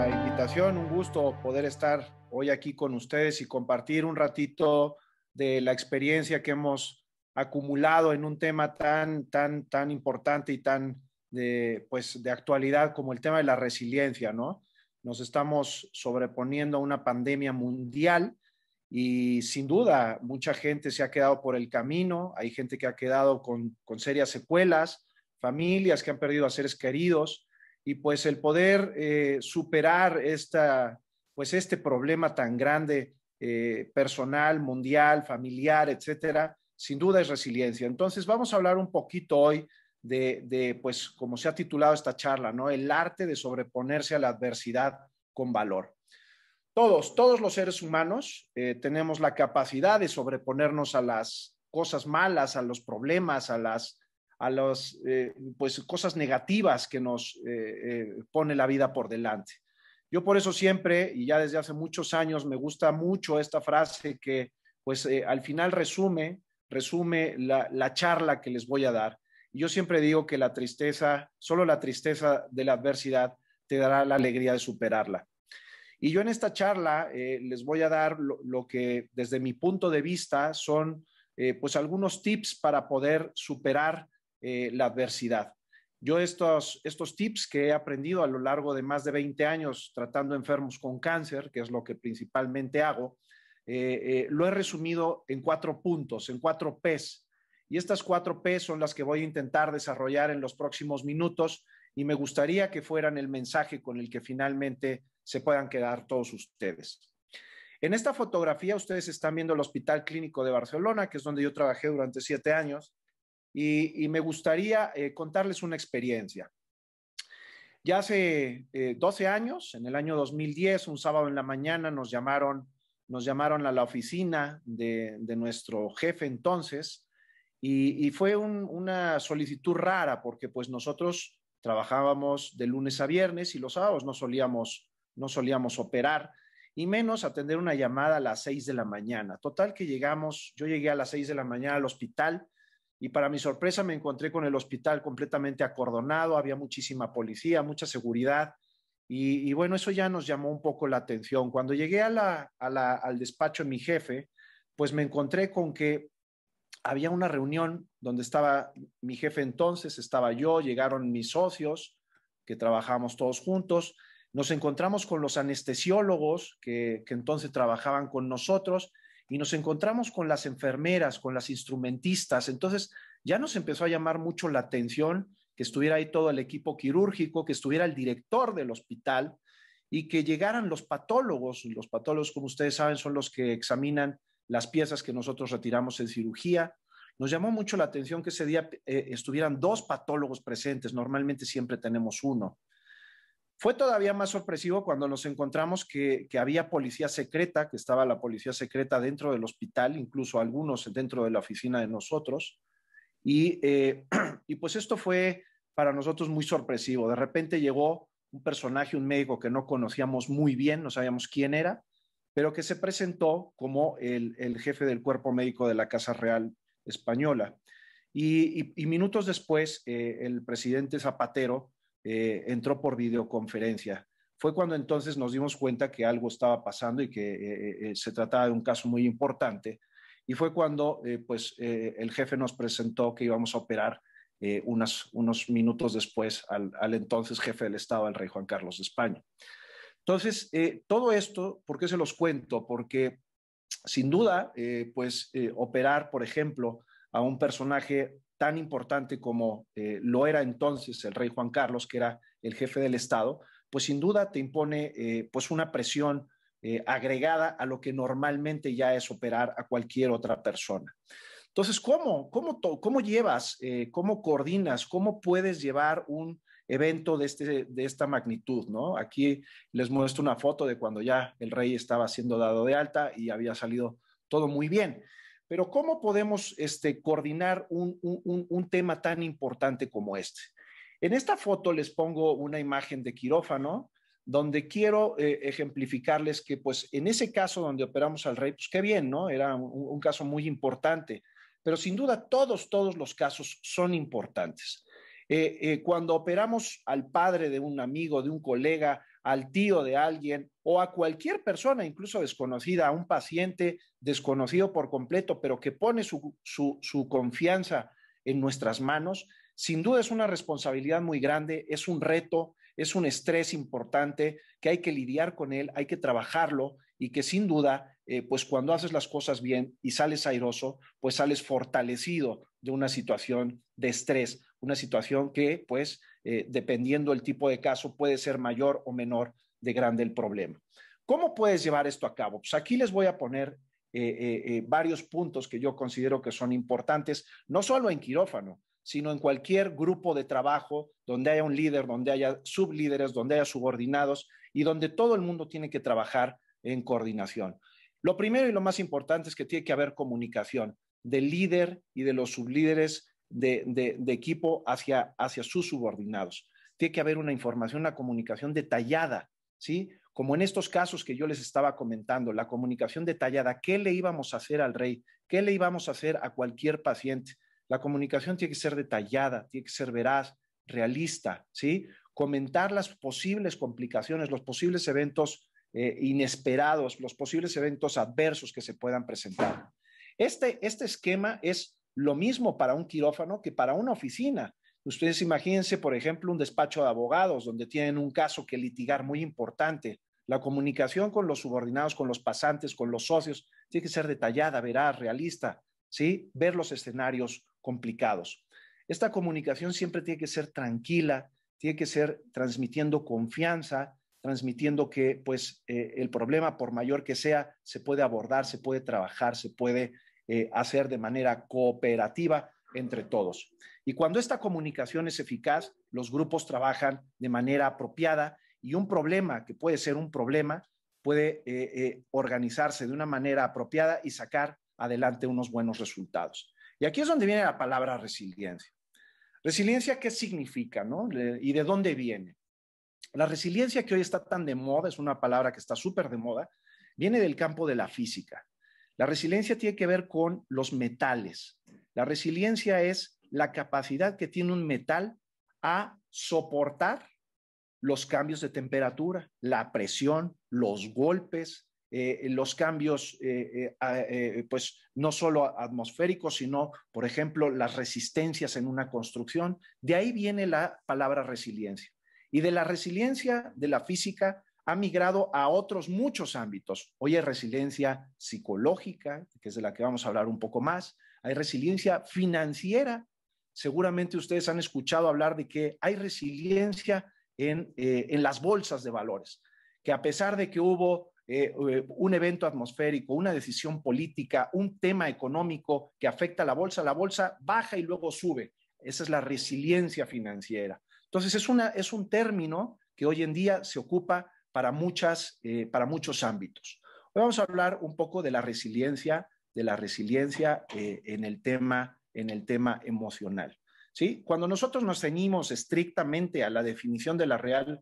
la invitación. Un gusto poder estar hoy aquí con ustedes y compartir un ratito de la experiencia que hemos acumulado en un tema tan importante y tan de actualidad como el tema de la resiliencia, ¿no? Nos estamos sobreponiendo a una pandemia mundial y sin duda mucha gente se ha quedado por el camino. Hay gente que ha quedado con serias secuelas, familias que han perdido a seres queridos, y pues el poder superar este problema tan grande, personal, mundial, familiar, etcétera, sin duda es resiliencia. Entonces vamos a hablar un poquito hoy pues como se ha titulado esta charla, ¿no? El arte de sobreponerse a la adversidad con valor. Todos los seres humanos tenemos la capacidad de sobreponernos a las cosas malas, a los problemas, a las pues cosas negativas que nos pone la vida por delante. Yo por eso siempre, y ya desde hace muchos años, me gusta mucho esta frase que pues al final resume la charla que les voy a dar. Y yo siempre digo que la tristeza, solo la tristeza de la adversidad te dará la alegría de superarla. Y yo en esta charla les voy a dar lo que desde mi punto de vista son pues algunos tips para poder superar la adversidad. Yo estos tips que he aprendido a lo largo de más de 20 años tratando enfermos con cáncer, que es lo que principalmente hago, lo he resumido en 4 puntos, en 4 P's. Y estas 4 P's son las que voy a intentar desarrollar en los próximos minutos y me gustaría que fueran el mensaje con el que finalmente se puedan quedar todos ustedes. En esta fotografía ustedes están viendo el Hospital Clínico de Barcelona, que es donde yo trabajé durante 7 años, y me gustaría contarles una experiencia. Ya hace 12 años, en el año 2010, un sábado en la mañana, nos llamaron a la oficina de nuestro jefe entonces, y fue una solicitud rara, porque pues nosotros trabajábamos de lunes a viernes y los sábados no solíamos operar, y menos atender una llamada a las 6 de la mañana. Total que yo llegué a las 6 de la mañana al hospital, y para mi sorpresa me encontré con el hospital completamente acordonado, había muchísima policía, mucha seguridad, y bueno, eso ya nos llamó un poco la atención. Cuando llegué al despacho de mi jefe, pues me encontré con que había una reunión donde estaba mi jefe entonces, estaba yo, llegaron mis socios, que trabajamos todos juntos, nos encontramos con los anestesiólogos que entonces trabajaban con nosotros, y nos encontramos con las enfermeras, con las instrumentistas. Entonces ya nos empezó a llamar mucho la atención que estuviera ahí todo el equipo quirúrgico, que estuviera el director del hospital y que llegaran los patólogos. Los patólogos, como ustedes saben, son los que examinan las piezas que nosotros retiramos en cirugía. Nos llamó mucho la atención que ese día estuvieran 2 patólogos presentes. Normalmente siempre tenemos 1. Fue todavía más sorpresivo cuando nos encontramos que había policía secreta, que estaba la policía secreta dentro del hospital, incluso algunos dentro de la oficina de nosotros. Y pues esto fue para nosotros muy sorpresivo. De repente llegó un personaje, un médico que no conocíamos muy bien, no sabíamos quién era, pero que se presentó como el jefe del cuerpo médico de la Casa Real Española. Y minutos después, el presidente Zapatero entró por videoconferencia. Fue cuando entonces nos dimos cuenta que algo estaba pasando y que se trataba de un caso muy importante. Y fue cuando el jefe nos presentó que íbamos a operar unos minutos después al entonces jefe del Estado, el rey Juan Carlos de España. Entonces, todo esto, ¿por qué se los cuento? Porque sin duda, operar, por ejemplo, a un personaje tan importante como lo era entonces el rey Juan Carlos, que era el jefe del Estado, pues sin duda te impone pues una presión agregada a lo que normalmente ya es operar a cualquier otra persona. Entonces, ¿cómo llevas, cómo coordinas, cómo puedes llevar un evento de esta magnitud, ¿no? Aquí les muestro una foto de cuando ya el rey estaba siendo dado de alta y había salido todo muy bien. Pero ¿cómo podemos coordinar un tema tan importante como este? En esta foto les pongo una imagen de quirófano donde quiero ejemplificarles que pues en ese caso donde operamos al rey, pues qué bien, ¿no? Era un caso muy importante, pero sin duda todos los casos son importantes. Cuando operamos al padre de un amigo, de un colega, al tío de alguien o a cualquier persona, incluso desconocida, a un paciente desconocido por completo, pero que pone su confianza en nuestras manos, sin duda es una responsabilidad muy grande, es un reto, es un estrés importante que hay que lidiar con él, hay que trabajarlo y que sin duda, pues cuando haces las cosas bien y sales airoso, pues sales fortalecido de una situación de estrés, una situación que, pues, dependiendo el tipo de caso, puede ser mayor o menor de grande el problema. ¿Cómo puedes llevar esto a cabo? Pues aquí les voy a poner varios puntos que yo considero que son importantes, no solo en quirófano, sino en cualquier grupo de trabajo donde haya un líder, donde haya sublíderes, donde haya subordinados y donde todo el mundo tiene que trabajar en coordinación. Lo primero y lo más importante es que tiene que haber comunicación del líder y de los sublíderes de equipo hacia sus subordinados. Tiene que haber una información, una comunicación detallada, ¿sí? Como en estos casos que yo les estaba comentando, la comunicación detallada, ¿qué le íbamos a hacer al rey? ¿Qué le íbamos a hacer a cualquier paciente? La comunicación tiene que ser detallada, tiene que ser veraz, realista, ¿sí? Comentar las posibles complicaciones, los posibles eventos inesperados, los posibles eventos adversos que se puedan presentar. Este esquema es lo mismo para un quirófano que para una oficina. Ustedes imagínense, por ejemplo, un despacho de abogados donde tienen un caso que litigar muy importante. La comunicación con los subordinados, con los pasantes, con los socios, tiene que ser detallada, veraz, realista, ¿sí? Ver los escenarios complicados. Esta comunicación siempre tiene que ser tranquila, tiene que ser transmitiendo confianza, transmitiendo que pues el problema, por mayor que sea, se puede abordar, se puede trabajar, se puede hacer de manera cooperativa entre todos. Y cuando esta comunicación es eficaz, los grupos trabajan de manera apropiada y un problema que puede ser un problema puede organizarse de una manera apropiada y sacar adelante unos buenos resultados. Y aquí es donde viene la palabra resiliencia. Resiliencia, ¿qué significa, no? ¿Y de dónde viene? La resiliencia que hoy está tan de moda, es una palabra que está súper de moda, viene del campo de la física. La resiliencia tiene que ver con los metales. La resiliencia es la capacidad que tiene un metal a soportar los cambios de temperatura, la presión, los golpes, los cambios, pues no solo atmosféricos, sino, por ejemplo, las resistencias en una construcción. De ahí viene la palabra resiliencia. Y de la resiliencia de la física ha migrado a otros muchos ámbitos. Hoy hay resiliencia psicológica, que es de la que vamos a hablar un poco más. Hay resiliencia financiera. Seguramente ustedes han escuchado hablar de que hay resiliencia en las bolsas de valores, que a pesar de que hubo un evento atmosférico, una decisión política, un tema económico que afecta a la bolsa baja y luego sube. Esa es la resiliencia financiera. Entonces es un término que hoy en día se ocupa para muchos ámbitos. Hoy vamos a hablar un poco de la resiliencia en el tema emocional. ¿Sí? Cuando nosotros nos ceñimos estrictamente a la definición de la Real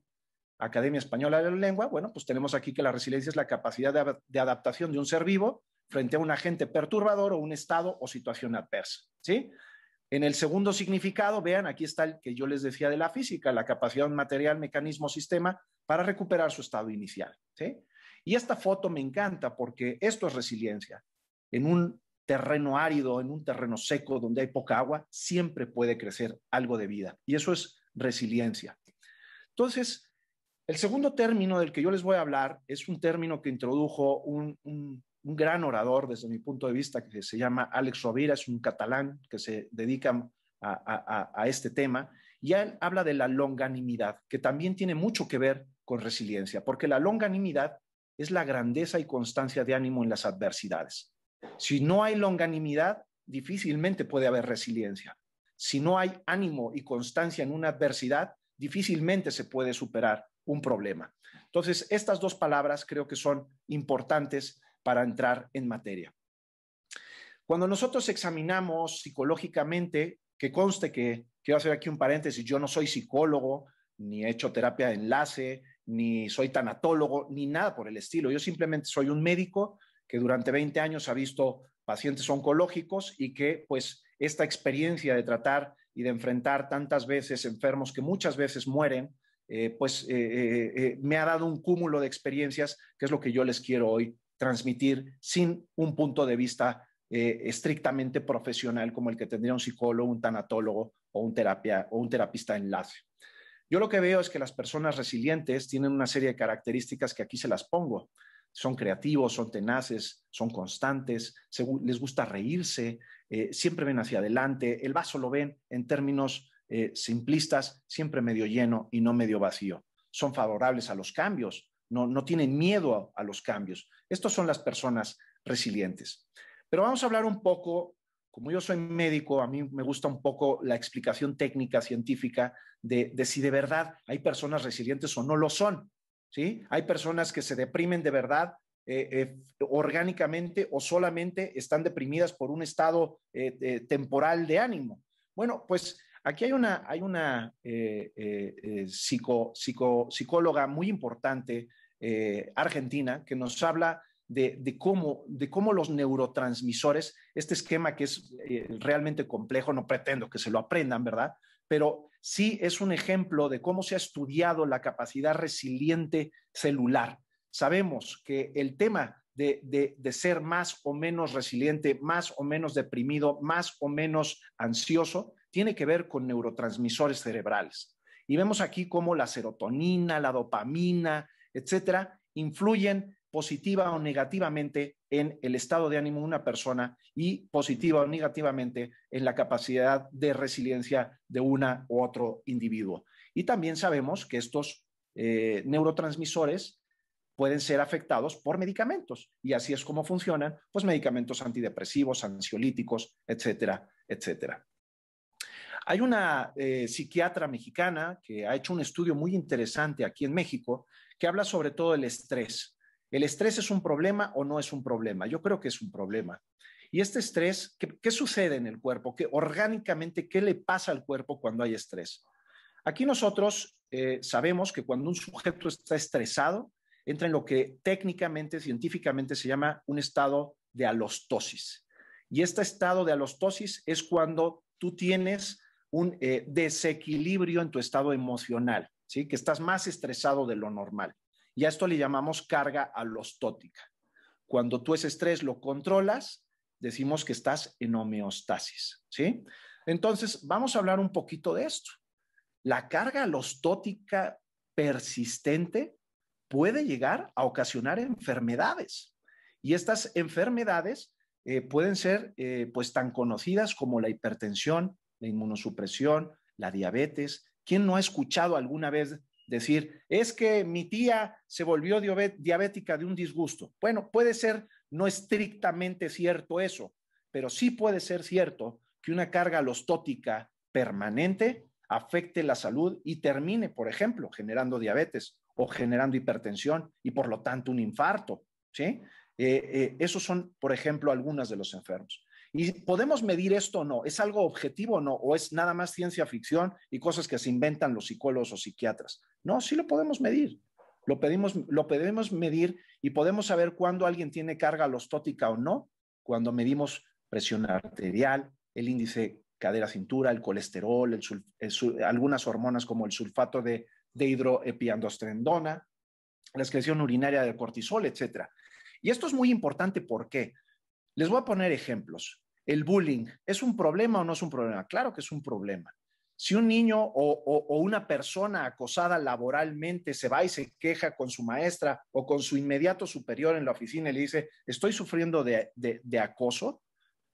Academia Española de la Lengua, bueno, pues tenemos aquí que la resiliencia es la capacidad de adaptación de un ser vivo frente a un agente perturbador o un estado o situación adversa, ¿sí? En el segundo significado, vean, aquí está el que yo les decía de la física, la capacidad de un material, mecanismo, sistema para recuperar su estado inicial, ¿sí? Y esta foto me encanta porque esto es resiliencia. En un terreno árido, en un terreno seco donde hay poca agua, siempre puede crecer algo de vida. Y eso es resiliencia. Entonces, el segundo término del que yo les voy a hablar es un término que introdujo un gran orador desde mi punto de vista que se llama Alex Rovira, es un catalán que se dedica a este tema y él habla de la longanimidad, que también tiene mucho que ver con resiliencia, porque la longanimidad es la grandeza y constancia de ánimo en las adversidades. Si no hay longanimidad, difícilmente puede haber resiliencia. Si no hay ánimo y constancia en una adversidad, difícilmente se puede superar un problema. Entonces, estas dos palabras creo que son importantes para entrar en materia. Cuando nosotros examinamos psicológicamente, que conste que quiero hacer aquí un paréntesis, yo no soy psicólogo, ni he hecho terapia de enlace, ni soy tanatólogo, ni nada por el estilo. Yo simplemente soy un médico que durante 20 años ha visto pacientes oncológicos y que pues esta experiencia de tratar y de enfrentar tantas veces enfermos que muchas veces mueren, me ha dado un cúmulo de experiencias, que es lo que yo les quiero hoy transmitir sin un punto de vista estrictamente profesional como el que tendría un psicólogo, un tanatólogo o un terapista de enlace. Yo lo que veo es que las personas resilientes tienen una serie de características que aquí se las pongo. Son creativos, son tenaces, son constantes, les gusta reírse, siempre ven hacia adelante, el vaso lo ven en términos simplistas, siempre medio lleno y no medio vacío. Son favorables a los cambios, no tienen miedo a los cambios. Estas son las personas resilientes. Pero vamos a hablar un poco, como yo soy médico, a mí me gusta un poco la explicación técnica, científica, de si de verdad hay personas resilientes o no lo son. ¿Sí? Hay personas que se deprimen de verdad orgánicamente o solamente están deprimidas por un estado temporal de ánimo. Bueno, pues aquí hay una psicóloga muy importante argentina que nos habla de cómo los neurotransmisores, este esquema que es realmente complejo, no pretendo que se lo aprendan, ¿verdad? Pero sí es un ejemplo de cómo se ha estudiado la capacidad resiliente celular. Sabemos que el tema de ser más o menos resiliente, más o menos deprimido, más o menos ansioso, tiene que ver con neurotransmisores cerebrales. Y vemos aquí cómo la serotonina, la dopamina, etcétera, influyen positiva o negativamente en el estado de ánimo de una persona y positiva o negativamente en la capacidad de resiliencia de una u otro individuo. Y también sabemos que estos neurotransmisores pueden ser afectados por medicamentos y así es como funcionan, pues medicamentos antidepresivos, ansiolíticos, etcétera, etcétera. Hay una psiquiatra mexicana que ha hecho un estudio muy interesante aquí en México que habla sobre todo del estrés. ¿El estrés es un problema o no es un problema? Yo creo que es un problema. Y este estrés, ¿qué sucede en el cuerpo? Orgánicamente, ¿qué le pasa al cuerpo cuando hay estrés? Aquí nosotros sabemos que cuando un sujeto está estresado, entra en lo que técnicamente, científicamente se llama un estado de alostosis. Y este estado de alostosis es cuando tú tienes un desequilibrio en tu estado emocional, ¿sí? Que estás más estresado de lo normal. Y a esto le llamamos carga alostótica. Cuando tú ese estrés lo controlas, decimos que estás en homeostasis, ¿sí? Entonces, vamos a hablar un poquito de esto. La carga alostótica persistente puede llegar a ocasionar enfermedades. Y estas enfermedades pueden ser pues tan conocidas como la hipertensión, la inmunosupresión, la diabetes. ¿Quién no ha escuchado alguna vez decir, es que mi tía se volvió diabética de un disgusto? Bueno, puede ser no estrictamente cierto eso, pero sí puede ser cierto que una carga alostótica permanente afecte la salud y termine, por ejemplo, generando diabetes o generando hipertensión y por lo tanto un infarto, ¿sí? Esos son, por ejemplo, algunos de los enfermos. ¿Y podemos medir esto o no? ¿Es algo objetivo o no? ¿O es nada más ciencia ficción y cosas que se inventan los psicólogos o psiquiatras? No, sí lo podemos medir. Lo podemos medir y podemos saber cuándo alguien tiene carga alostótica o no, cuando medimos presión arterial, el índice cadera-cintura, el colesterol, algunas hormonas como el sulfato de hidroepiandrosterona, la excreción urinaria de cortisol, etcétera. Y esto es muy importante porque les voy a poner ejemplos. ¿El bullying es un problema o no es un problema? Claro que es un problema. Si un niño o una persona acosada laboralmente se va y se queja con su maestra o con su inmediato superior en la oficina y le dice, estoy sufriendo de acoso,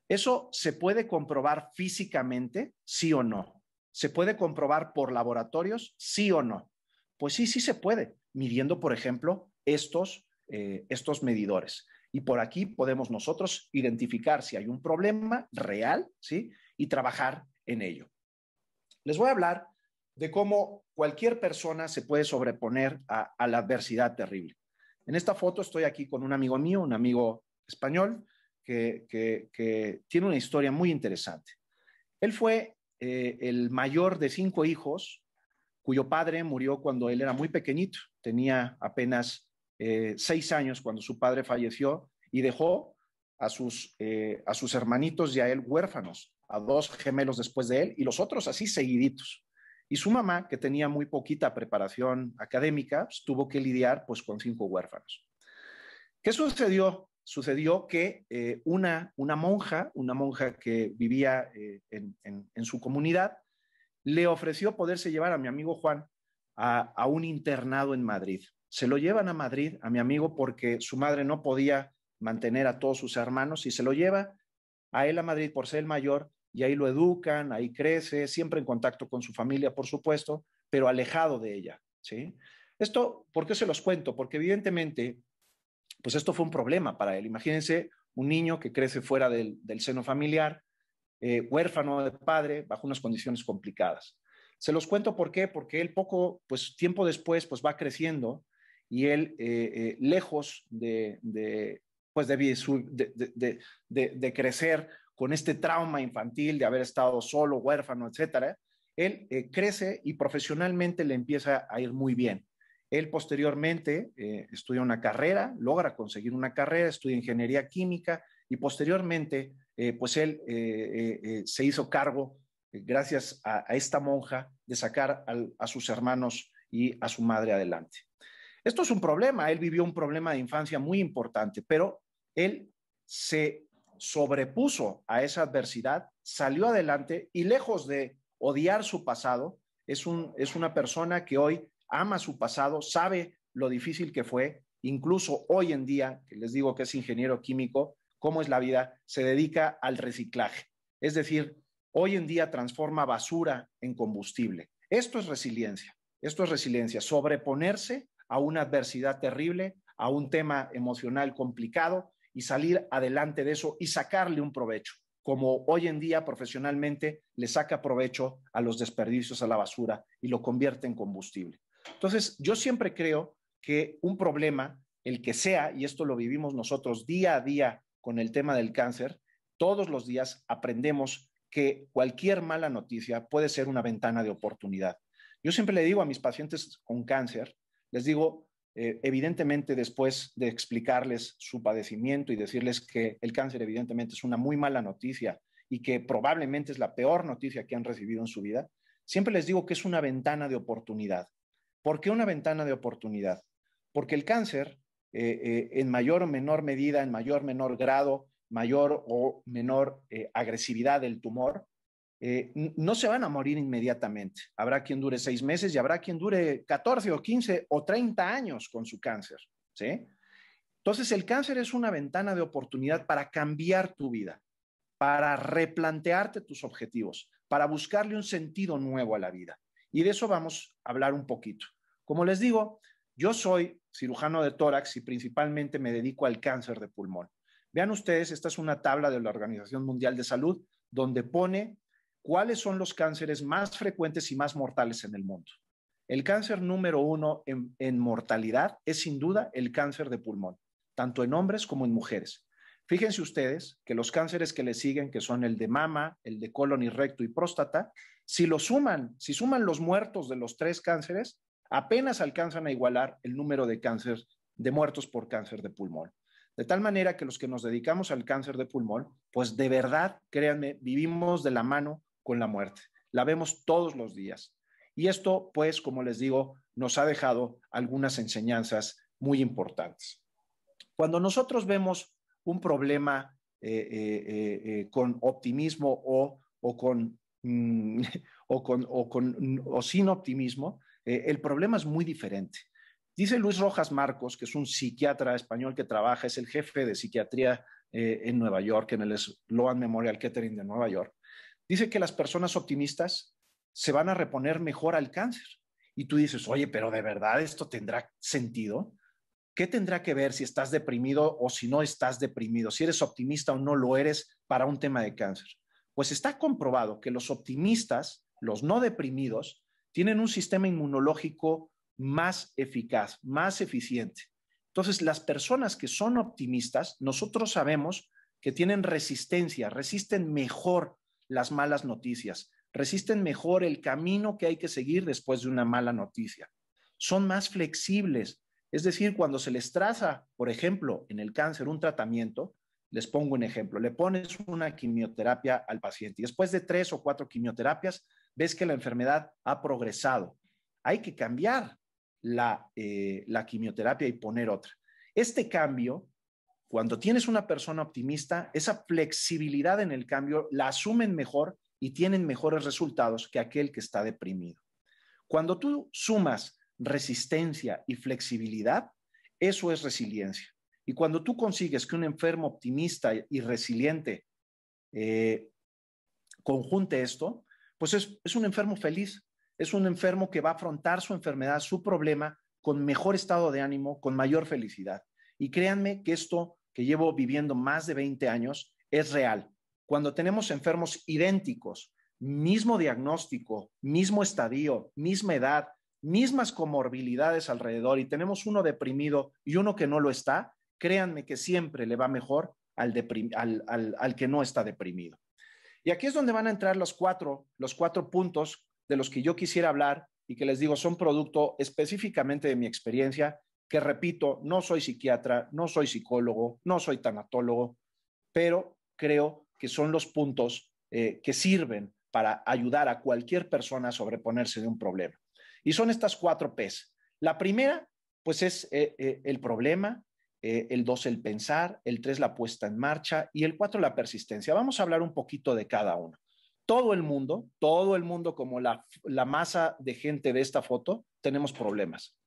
¿eso se puede comprobar físicamente? Sí o no. ¿Se puede comprobar por laboratorios? Sí o no. Pues sí, sí se puede, midiendo, por ejemplo, estos medidores. Y por aquí podemos nosotros identificar si hay un problema real, ¿sí? Y trabajar en ello. Les voy a hablar de cómo cualquier persona se puede sobreponer a la adversidad terrible. En esta foto estoy aquí con un amigo mío, un amigo español, que tiene una historia muy interesante. Él fue el mayor de 5 hijos, cuyo padre murió cuando él era muy pequeñito, tenía apenas 6 años cuando su padre falleció y dejó a sus hermanitos y a él huérfanos, a 2 gemelos después de él y los otros así seguiditos. Y su mamá, que tenía muy poquita preparación académica, pues, tuvo que lidiar pues, con 5 huérfanos. ¿Qué sucedió? Sucedió que una monja que vivía en su comunidad, le ofreció poderse llevar a mi amigo Juan a un internado en Madrid. Se lo llevan a Madrid a mi amigo porque su madre no podía mantener a todos sus hermanos y se lo lleva a él a Madrid por ser el mayor y ahí lo educan, ahí crece, siempre en contacto con su familia, por supuesto, pero alejado de ella, ¿sí? Esto, ¿por qué se los cuento? Porque evidentemente, pues esto fue un problema para él. Imagínense un niño que crece fuera del seno familiar, huérfano de padre, bajo unas condiciones complicadas. Se los cuento por qué, porque él poco, pues tiempo después, pues va creciendo y él, lejos pues de crecer con este trauma infantil de haber estado solo, huérfano, etcétera, él crece y profesionalmente le empieza a ir muy bien. Él posteriormente estudia una carrera, logra conseguir una carrera, estudia ingeniería química y posteriormente pues él se hizo cargo, gracias a esta monja, de sacar a sus hermanos y a su madre adelante. Esto es un problema, él vivió un problema de infancia muy importante, pero él se sobrepuso a esa adversidad, salió adelante y lejos de odiar su pasado, es una persona que hoy ama su pasado, sabe lo difícil que fue, incluso hoy en día, que les digo que es ingeniero químico, cómo es la vida, se dedica al reciclaje. Es decir, hoy en día transforma basura en combustible. Esto es resiliencia, sobreponerse a una adversidad terrible, a un tema emocional complicado y salir adelante de eso y sacarle un provecho, como hoy en día profesionalmente le saca provecho a los desperdicios, a la basura y lo convierte en combustible. Entonces, yo siempre creo que un problema, el que sea, y esto lo vivimos nosotros día a día con el tema del cáncer, todos los días aprendemos que cualquier mala noticia puede ser una ventana de oportunidad. Yo siempre le digo a mis pacientes con cáncer, les digo, evidentemente después de explicarles su padecimiento y decirles que el cáncer evidentemente es una muy mala noticia y que probablemente es la peor noticia que han recibido en su vida, siempre les digo que es una ventana de oportunidad. ¿Por qué una ventana de oportunidad? Porque el cáncer, en mayor o menor medida, en mayor o menor grado, mayor o menor agresividad del tumor, no se van a morir inmediatamente. Habrá quien dure 6 meses y habrá quien dure 14 o 15 o 30 años con su cáncer, ¿sí? Entonces, el cáncer es una ventana de oportunidad para cambiar tu vida, para replantearte tus objetivos, para buscarle un sentido nuevo a la vida. Y de eso vamos a hablar un poquito. Como les digo, yo soy cirujano de tórax y principalmente me dedico al cáncer de pulmón. Vean ustedes, esta es una tabla de la Organización Mundial de Salud donde pone cuáles son los cánceres más frecuentes y más mortales en el mundo. El cáncer número 1 en mortalidad es sin duda el cáncer de pulmón, tanto en hombres como en mujeres. Fíjense ustedes que los cánceres que le siguen, que son el de mama, el de colon y recto y próstata, si suman los muertos de los 3 cánceres, apenas alcanzan a igualar el número de cáncer de muertos por cáncer de pulmón. De tal manera que los que nos dedicamos al cáncer de pulmón, pues de verdad, créanme, vivimos de la mano con la muerte. La vemos todos los días. Y esto, pues, como les digo, nos ha dejado algunas enseñanzas muy importantes. Cuando nosotros vemos un problema con optimismo o sin optimismo, el problema es muy diferente. Dice Luis Rojas Marcos, que es un psiquiatra español que trabaja, es el jefe de psiquiatría en Nueva York, en el Sloan Memorial Kettering de Nueva York. Dice que las personas optimistas se van a reponer mejor al cáncer. Y tú dices, oye, pero ¿de verdad esto tendrá sentido? ¿Qué tendrá que ver si estás deprimido o si no estás deprimido? Si eres optimista o no lo eres para un tema de cáncer. Pues está comprobado que los optimistas, los no deprimidos, tienen un sistema inmunológico más eficaz, más eficiente. Entonces, las personas que son optimistas, nosotros sabemos que tienen resistencia, resisten mejor las malas noticias, resisten mejor el camino que hay que seguir después de una mala noticia. Son más flexibles. Es decir, cuando se les traza, por ejemplo, en el cáncer un tratamiento, les pongo un ejemplo, le pones una quimioterapia al paciente y después de 3 o 4 quimioterapias ves que la enfermedad ha progresado. Hay que cambiar la quimioterapia y poner otra. Este cambio, cuando tienes una persona optimista, esa flexibilidad en el cambio la asumen mejor y tienen mejores resultados que aquel que está deprimido. Cuando tú sumas resistencia y flexibilidad, eso es resiliencia. Y cuando tú consigues que un enfermo optimista y resiliente conjunte esto, pues es un enfermo feliz, es un enfermo que va a afrontar su enfermedad, su problema, con mejor estado de ánimo, con mayor felicidad. Y créanme que esto que llevo viviendo más de 20 años es real. Cuando tenemos enfermos idénticos, mismo diagnóstico, mismo estadio, misma edad, mismas comorbilidades alrededor y tenemos uno deprimido y uno que no lo está, créanme que siempre le va mejor al que no está deprimido. Y aquí es donde van a entrar los cuatro puntos de los que yo quisiera hablar y que les digo son producto específicamente de mi experiencia, que repito, no soy psiquiatra, no soy psicólogo, no soy tanatólogo, pero creo que son los puntos que sirven para ayudar a cualquier persona a sobreponerse de un problema. Y son estas 4 P's. La primera, pues es el problema, el 2 el pensar, el 3 la puesta en marcha y el 4 la persistencia. Vamos a hablar un poquito de cada uno. Todo el mundo como la masa de gente de esta foto, tenemos problemas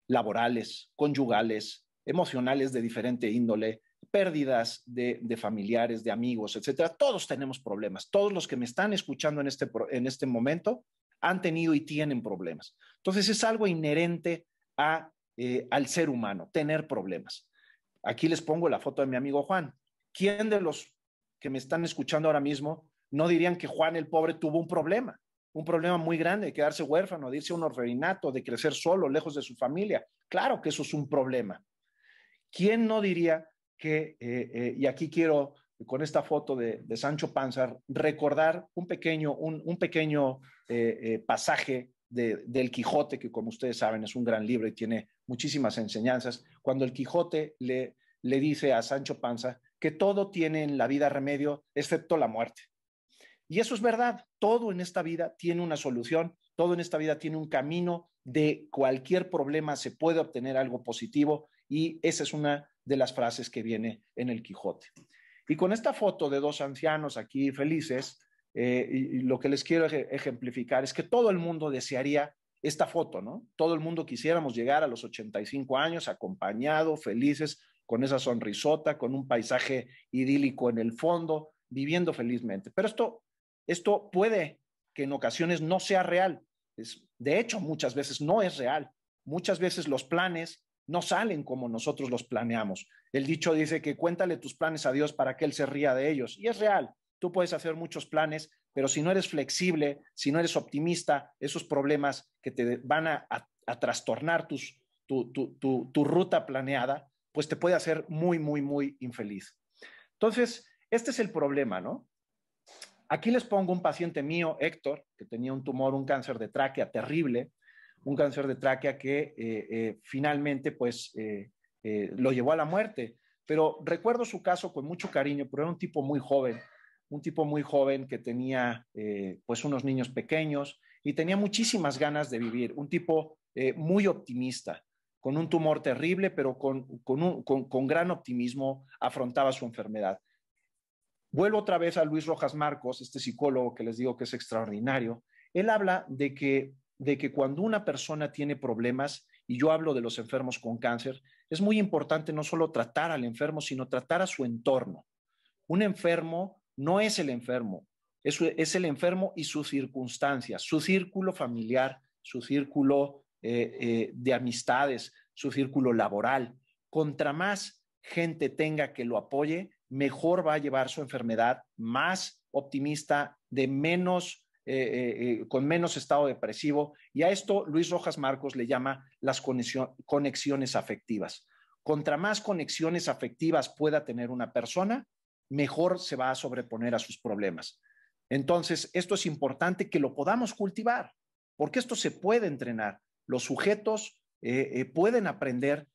laborales, conyugales, emocionales de diferente índole, pérdidas de familiares, de amigos, etcétera. Todos tenemos problemas. Todos los que me están escuchando en este momento han tenido y tienen problemas. Entonces es algo inherente al ser humano, tener problemas. Aquí les pongo la foto de mi amigo Juan. ¿Quién de los que me están escuchando ahora mismo no dirían que Juan el pobre tuvo un problema muy grande, de quedarse huérfano, de irse a un orfanato, de crecer solo, lejos de su familia? Claro que eso es un problema. ¿Quién no diría que, y aquí quiero, con esta foto de Sancho Panza, recordar un pequeño pasaje del Quijote, que como ustedes saben es un gran libro y tiene muchísimas enseñanzas, cuando el Quijote le dice a Sancho Panza que todo tiene en la vida remedio excepto la muerte. Y eso es verdad, todo en esta vida tiene una solución, todo en esta vida tiene un camino, de cualquier problema se puede obtener algo positivo y esa es una de las frases que viene en el Quijote. Y con esta foto de 2 ancianos aquí felices, y lo que les quiero ejemplificar es que todo el mundo desearía esta foto, ¿no? Todo el mundo quisiéramos llegar a los 85 años acompañados, felices, con esa sonrisota, con un paisaje idílico en el fondo, viviendo felizmente. Pero esto puede que en ocasiones no sea real. De hecho, muchas veces no es real. Muchas veces los planes no salen como nosotros los planeamos. El dicho dice que cuéntale tus planes a Dios para que Él se ría de ellos. Y es real. Tú puedes hacer muchos planes, pero si no eres flexible, si no eres optimista, esos problemas que te van a trastornar tu ruta planeada, pues te puede hacer muy, muy, muy infeliz. Entonces, este es el problema, ¿no? Aquí les pongo un paciente mío, Héctor, que tenía un tumor, un cáncer de tráquea terrible, un cáncer de tráquea que finalmente pues lo llevó a la muerte. Pero recuerdo su caso con mucho cariño, pero era un tipo muy joven que tenía pues unos niños pequeños y tenía muchísimas ganas de vivir, un tipo muy optimista, con un tumor terrible, pero con gran optimismo afrontaba su enfermedad. Vuelvo otra vez a Luis Rojas Marcos, este psicólogo que les digo que es extraordinario. Él habla de que cuando una persona tiene problemas, y yo hablo de los enfermos con cáncer, es muy importante no solo tratar al enfermo, sino tratar a su entorno. Un enfermo no es el enfermo, es el enfermo y sus circunstancias, su círculo familiar, su círculo de amistades, su círculo laboral. Contra más gente tenga que lo apoye, mejor va a llevar su enfermedad, más optimista, con menos estado depresivo. Y a esto Luis Rojas Marcos le llama las conexiones afectivas. Contra más conexiones afectivas pueda tener una persona, mejor se va a sobreponer a sus problemas. Entonces, esto es importante que lo podamos cultivar, porque esto se puede entrenar. Los sujetos pueden aprender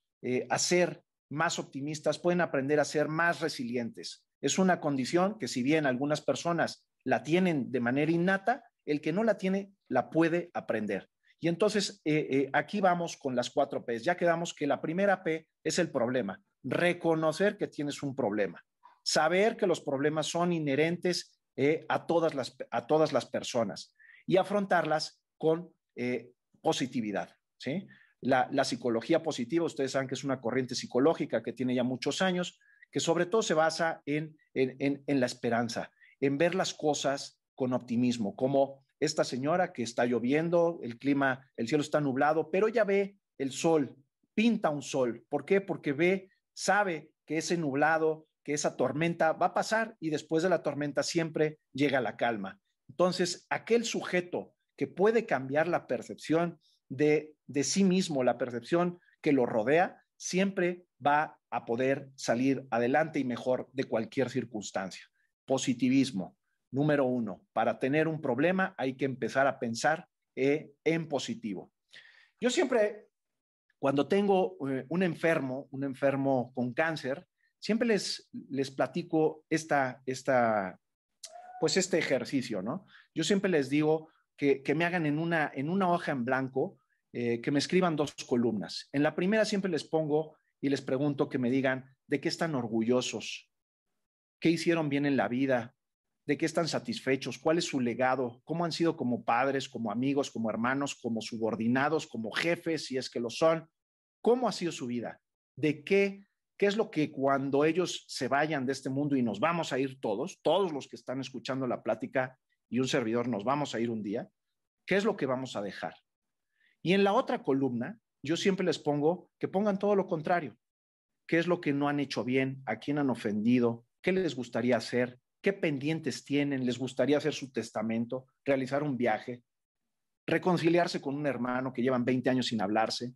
a ser más optimistas, pueden aprender a ser más resilientes. Es una condición que si bien algunas personas la tienen de manera innata, el que no la tiene la puede aprender. Y entonces aquí vamos con las 4 P's. Ya quedamos que la primera P es el problema. Reconocer que tienes un problema. Saber que los problemas son inherentes a todas las personas y afrontarlas con positividad, ¿sí? La psicología positiva, ustedes saben que es una corriente psicológica que tiene ya muchos años, que sobre todo se basa en la esperanza, en ver las cosas con optimismo, como esta señora que está lloviendo, el clima, el cielo está nublado, pero ella ve el sol, pinta un sol. ¿Por qué? Porque sabe que ese nublado, que esa tormenta va a pasar y después de la tormenta siempre llega la calma. Entonces, aquel sujeto que puede cambiar la percepción de sí mismo, la percepción que lo rodea, siempre va a poder salir adelante y mejor de cualquier circunstancia. Positivismo. Número 1, para tener un problema hay que empezar a pensar en positivo. Yo siempre, cuando tengo un enfermo con cáncer, siempre les platico pues este ejercicio, ¿no? Yo siempre les digo que me hagan en una hoja en blanco, que me escriban 2 columnas. En la primera siempre les pongo y les pregunto que me digan de qué están orgullosos, qué hicieron bien en la vida, de qué están satisfechos, cuál es su legado, cómo han sido como padres, como amigos, como hermanos, como subordinados, como jefes, si es que lo son, cómo ha sido su vida, de qué es lo que cuando ellos se vayan de este mundo y nos vamos a ir todos los que están escuchando la plática y un servidor nos vamos a ir un día, qué es lo que vamos a dejar. Y en la otra columna, yo siempre les pongo que pongan todo lo contrario, qué es lo que no han hecho bien, a quién han ofendido, qué les gustaría hacer, qué pendientes tienen, les gustaría hacer su testamento, realizar un viaje, reconciliarse con un hermano que llevan 20 años sin hablarse,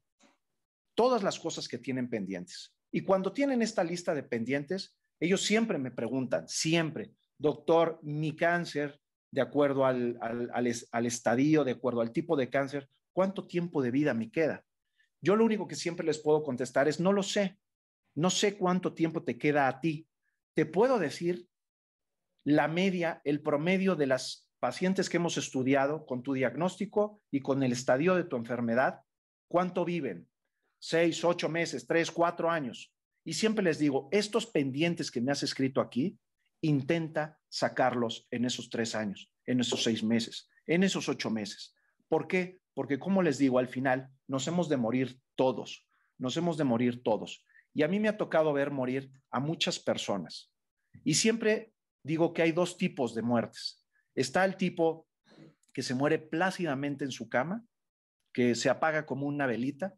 todas las cosas que tienen pendientes. Y cuando tienen esta lista de pendientes, ellos siempre me preguntan, siempre, doctor, mi cáncer, de acuerdo al estadio, de acuerdo al tipo de cáncer, ¿cuánto tiempo de vida me queda? Yo lo único que siempre les puedo contestar es, no lo sé, no sé cuánto tiempo te queda a ti. Te puedo decir la media, el promedio de las pacientes que hemos estudiado con tu diagnóstico y con el estadio de tu enfermedad, ¿cuánto viven? 6, 8 meses, 3, 4 años. Y siempre les digo, estos pendientes que me has escrito aquí, intenta sacarlos en esos 3 años, en esos 6 meses, en esos 8 meses. ¿Por qué? Porque como les digo, al final nos hemos de morir todos, nos hemos de morir todos. Y a mí me ha tocado ver morir a muchas personas. Y siempre digo que hay 2 tipos de muertes. Está el tipo que se muere plácidamente en su cama, que se apaga como una velita,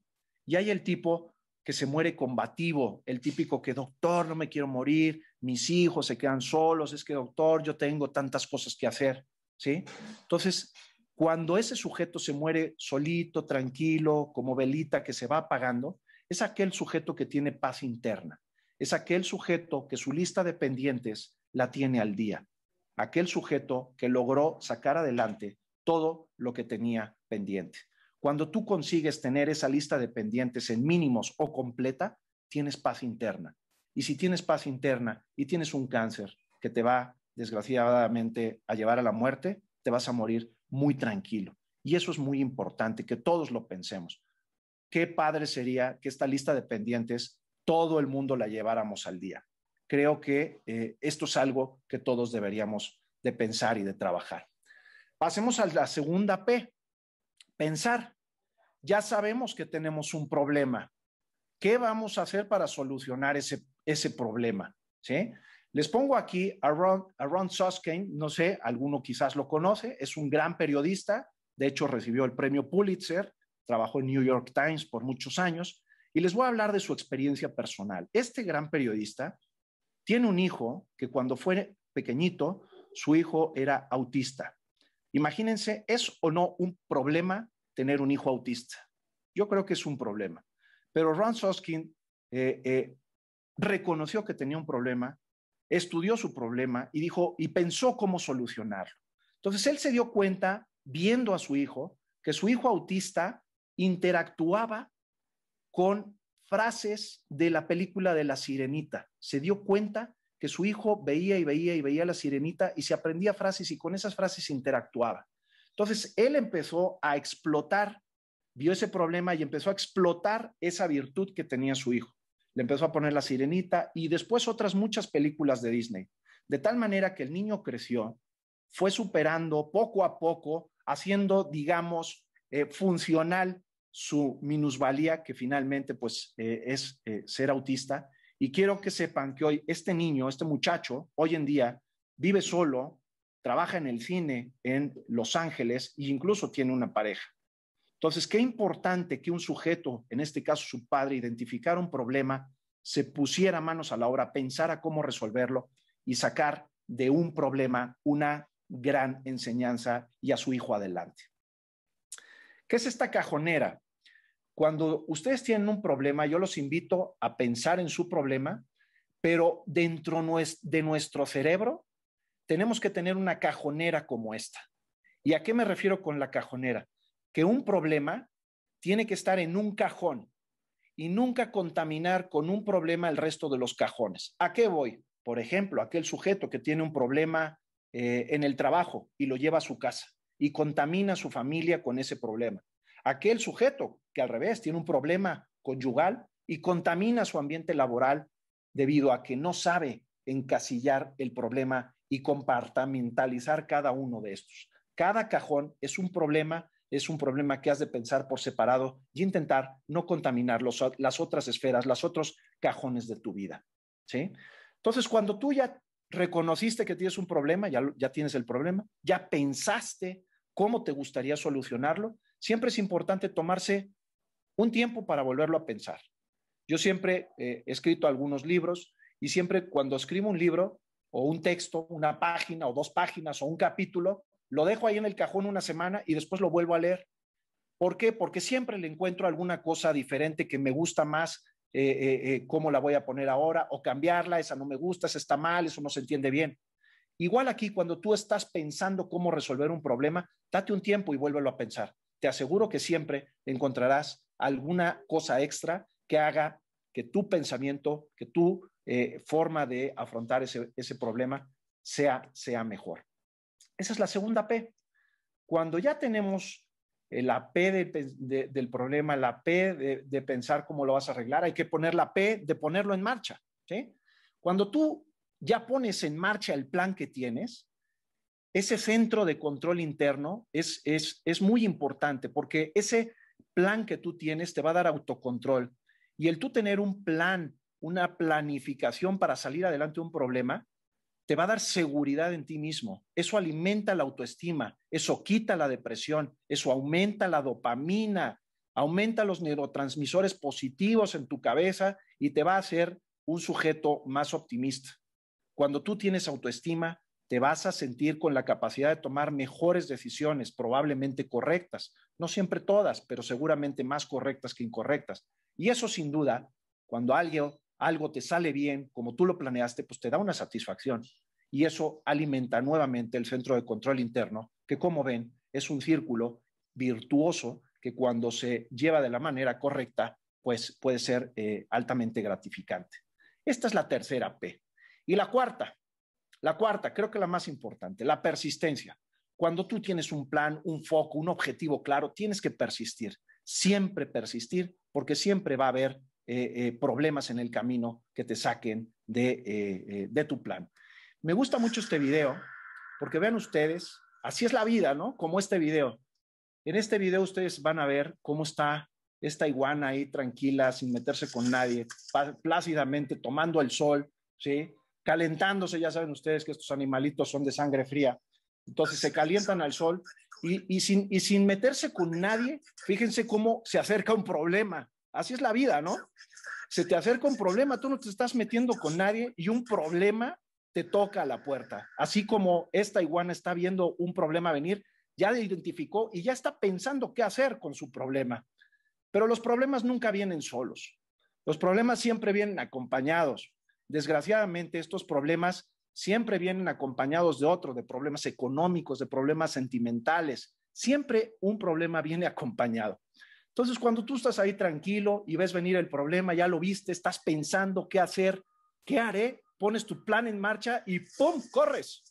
y hay el tipo que se muere combativo, el típico que, doctor, no me quiero morir, mis hijos se quedan solos, es que, doctor, yo tengo tantas cosas que hacer, ¿sí? Entonces, cuando ese sujeto se muere solito, tranquilo, como velita que se va apagando, es aquel sujeto que tiene paz interna, es aquel sujeto que su lista de pendientes la tiene al día, aquel sujeto que logró sacar adelante todo lo que tenía pendiente. Cuando tú consigues tener esa lista de pendientes en mínimos o completa, tienes paz interna. Y si tienes paz interna y tienes un cáncer que te va desgraciadamente a llevar a la muerte, te vas a morir muy tranquilo. Y eso es muy importante, que todos lo pensemos. Qué padre sería que esta lista de pendientes todo el mundo la lleváramos al día. Creo que esto es algo que todos deberíamos de pensar y de trabajar. Pasemos a la segunda P, pensar. Ya sabemos que tenemos un problema. ¿Qué vamos a hacer para solucionar ese problema? ¿Sí? Les pongo aquí a Ron Suskind, no sé, alguno quizás lo conoce, es un gran periodista, de hecho recibió el premio Pulitzer, trabajó en New York Times por muchos años, y les voy a hablar de su experiencia personal. Este gran periodista tiene un hijo que cuando fue pequeñito, su hijo era autista. Imagínense, ¿es o no un problema tener un hijo autista? Yo creo que es un problema. Pero Ron Suskind reconoció que tenía un problema, estudió su problema y dijo y pensó cómo solucionarlo. Entonces él se dio cuenta, viendo a su hijo, que su hijo autista interactuaba con frases de la película de La Sirenita. Se dio cuenta que su hijo veía y veía y veía La Sirenita y se aprendía frases y con esas frases interactuaba. Entonces, él empezó a explotar, vio ese problema y empezó a explotar esa virtud que tenía su hijo. Le empezó a poner La Sirenita y después otras muchas películas de Disney. De tal manera que el niño creció, fue superando poco a poco, haciendo, digamos, funcional su minusvalía, que finalmente pues es ser autista. Y quiero que sepan que hoy este niño, este muchacho, hoy en día vive solo, trabaja en el cine en Los Ángeles e incluso tiene una pareja. Entonces, qué importante que un sujeto, en este caso su padre, identificara un problema, se pusiera manos a la obra, pensara cómo resolverlo y sacar de un problema una gran enseñanza y a su hijo adelante. ¿Qué es esta cajonera? Cuando ustedes tienen un problema, yo los invito a pensar en su problema, pero dentro de nuestro cerebro tenemos que tener una cajonera como esta. ¿Y a qué me refiero con la cajonera? Que un problema tiene que estar en un cajón y nunca contaminar con un problema el resto de los cajones. ¿A qué voy? Por ejemplo, aquel sujeto que tiene un problema en el trabajo y lo lleva a su casa y contamina a su familia con ese problema. Aquel sujeto que al revés tiene un problema conyugal y contamina su ambiente laboral debido a que no sabe encasillar el problema y compartimentalizar cada uno de estos. Cada cajón es un problema que has de pensar por separado y intentar no contaminar las otras esferas, los otros cajones de tu vida. ¿Sí? Entonces, cuando tú ya reconociste que tienes un problema, ya tienes el problema, ya pensaste cómo te gustaría solucionarlo, siempre es importante tomarse un tiempo para volverlo a pensar. Yo siempre he escrito algunos libros y siempre cuando escribo un libro o un texto, una página o 2 páginas o un capítulo, lo dejo ahí en el cajón una semana y después lo vuelvo a leer. ¿Por qué? Porque siempre le encuentro alguna cosa diferente que me gusta más, cómo la voy a poner ahora, o cambiarla, esa no me gusta, esa está mal, eso no se entiende bien. Igual aquí, cuando tú estás pensando cómo resolver un problema, date un tiempo y vuélvelo a pensar. Te aseguro que siempre encontrarás alguna cosa extra que haga que tu pensamiento, que tu forma de afrontar ese problema sea mejor. Esa es la segunda P. Cuando ya tenemos la P del problema, la P de pensar cómo lo vas a arreglar, hay que poner la P de ponerlo en marcha. ¿Sí? Cuando tú ya pones en marcha el plan que tienes, ese centro de control interno es muy importante porque ese plan que tú tienes te va a dar autocontrol. Y el tú tener un plan, una planificación para salir adelante de un problema, te va a dar seguridad en ti mismo. Eso alimenta la autoestima, eso quita la depresión, eso aumenta la dopamina, aumenta los neurotransmisores positivos en tu cabeza y te va a hacer un sujeto más optimista. Cuando tú tienes autoestima, te vas a sentir con la capacidad de tomar mejores decisiones, probablemente correctas. No siempre todas, pero seguramente más correctas que incorrectas. Y eso sin duda, cuando algo te sale bien, como tú lo planeaste, pues te da una satisfacción. Y eso alimenta nuevamente el centro de control interno, que como ven, es un círculo virtuoso que cuando se lleva de la manera correcta, pues puede ser altamente gratificante. Esta es la tercera P. Y la cuarta, creo que la más importante, la persistencia. Cuando tú tienes un plan, un foco, un objetivo claro, tienes que persistir, siempre persistir, porque siempre va a haber problemas en el camino que te saquen de tu plan. Me gusta mucho este video, porque vean ustedes, así es la vida, ¿no? Como este video. En este video ustedes van a ver cómo está esta iguana ahí tranquila, sin meterse con nadie, plácidamente tomando el sol, ¿sí? Calentándose, ya saben ustedes que estos animalitos son de sangre fría, entonces se calientan al sol y sin meterse con nadie, fíjense cómo se acerca un problema. Así es la vida, ¿no? Se te acerca un problema, tú no te estás metiendo con nadie y un problema te toca a la puerta. Así como esta iguana está viendo un problema venir, ya lo identificó y ya está pensando qué hacer con su problema. Pero los problemas nunca vienen solos. Los problemas siempre vienen acompañados. Desgraciadamente, estos problemas siempre vienen acompañados de otros, de problemas económicos, de problemas sentimentales. Siempre un problema viene acompañado. Entonces, cuando tú estás ahí tranquilo y ves venir el problema, ya lo viste, estás pensando qué hacer, qué haré, pones tu plan en marcha y ¡pum! Corres.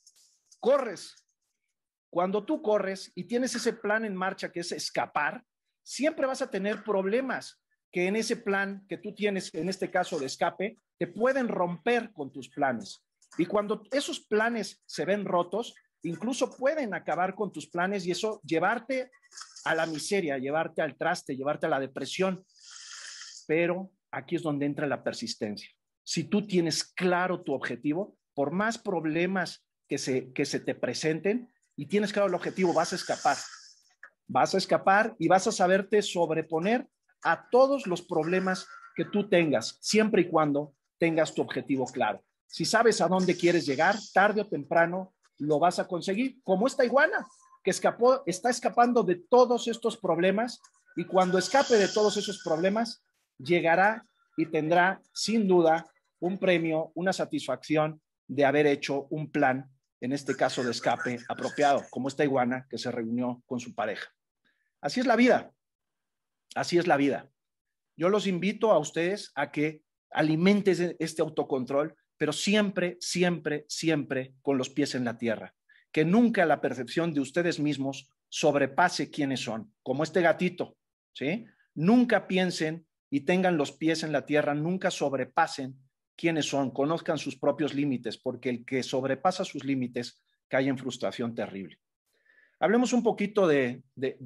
Cuando tú corres y tienes ese plan en marcha que es escapar, siempre vas a tener problemas que en ese plan que tú tienes, en este caso de escape, te pueden romper con tus planes. Y cuando esos planes se ven rotos, incluso pueden acabar con tus planes y eso llevarte a la miseria, llevarte al traste, llevarte a la depresión. Pero aquí es donde entra la persistencia. Si tú tienes claro tu objetivo, por más problemas que se te presenten y tienes claro el objetivo, vas a escapar. Vas a escapar y vas a saberte sobreponer a todos los problemas que tú tengas, siempre y cuando tengas tu objetivo claro. Si sabes a dónde quieres llegar, tarde o temprano lo vas a conseguir, como esta iguana que está escapando de todos estos problemas y cuando escape de todos esos problemas, llegará y tendrá sin duda un premio, una satisfacción de haber hecho un plan, en este caso de escape apropiado, como esta iguana que se reunió con su pareja. Así es la vida, así es la vida. Yo los invito a ustedes a que alimenten este autocontrol, pero siempre, siempre, siempre con los pies en la tierra. Que nunca la percepción de ustedes mismos sobrepase quiénes son, como este gatito, ¿sí? Nunca piensen y tengan los pies en la tierra, nunca sobrepasen quiénes son, conozcan sus propios límites, porque el que sobrepasa sus límites cae en frustración terrible. Hablemos un poquito de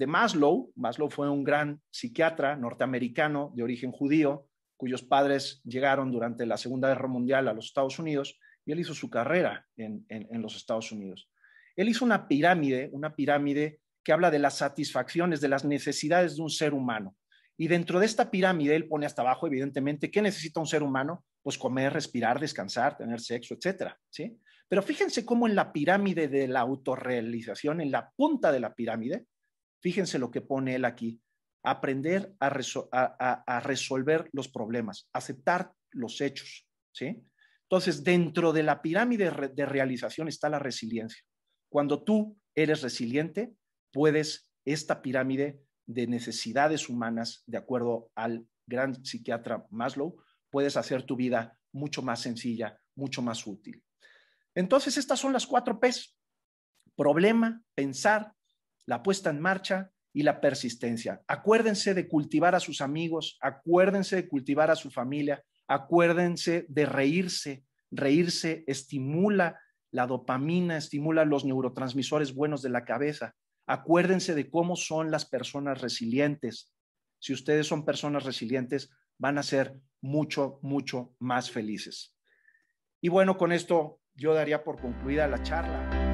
Maslow. Maslow fue un gran psiquiatra norteamericano de origen judío, cuyos padres llegaron durante la Segunda Guerra Mundial a los Estados Unidos y él hizo su carrera en los Estados Unidos. Él hizo una pirámide que habla de las satisfacciones, de las necesidades de un ser humano. Y dentro de esta pirámide, él pone hasta abajo, evidentemente, ¿qué necesita un ser humano? Pues comer, respirar, descansar, tener sexo, etcétera, ¿sí? Pero fíjense cómo en la pirámide de la autorrealización, en la punta de la pirámide, fíjense lo que pone él aquí, aprender a resolver los problemas, aceptar los hechos, ¿sí? Entonces, dentro de la pirámide de realización está la resiliencia. Cuando tú eres resiliente, puedes esta pirámide de necesidades humanas, de acuerdo al gran psiquiatra Maslow, puedes hacer tu vida mucho más sencilla, mucho más útil. Entonces, estas son las 4 P's: problema, pensar, la puesta en marcha y la persistencia. Acuérdense de cultivar a sus amigos, acuérdense de cultivar a su familia, acuérdense de reírse. Reírse estimula la dopamina, estimula los neurotransmisores buenos de la cabeza. Acuérdense de cómo son las personas resilientes. Si ustedes son personas resilientes, van a ser mucho, mucho más felices. Y bueno, con esto yo daría por concluida la charla.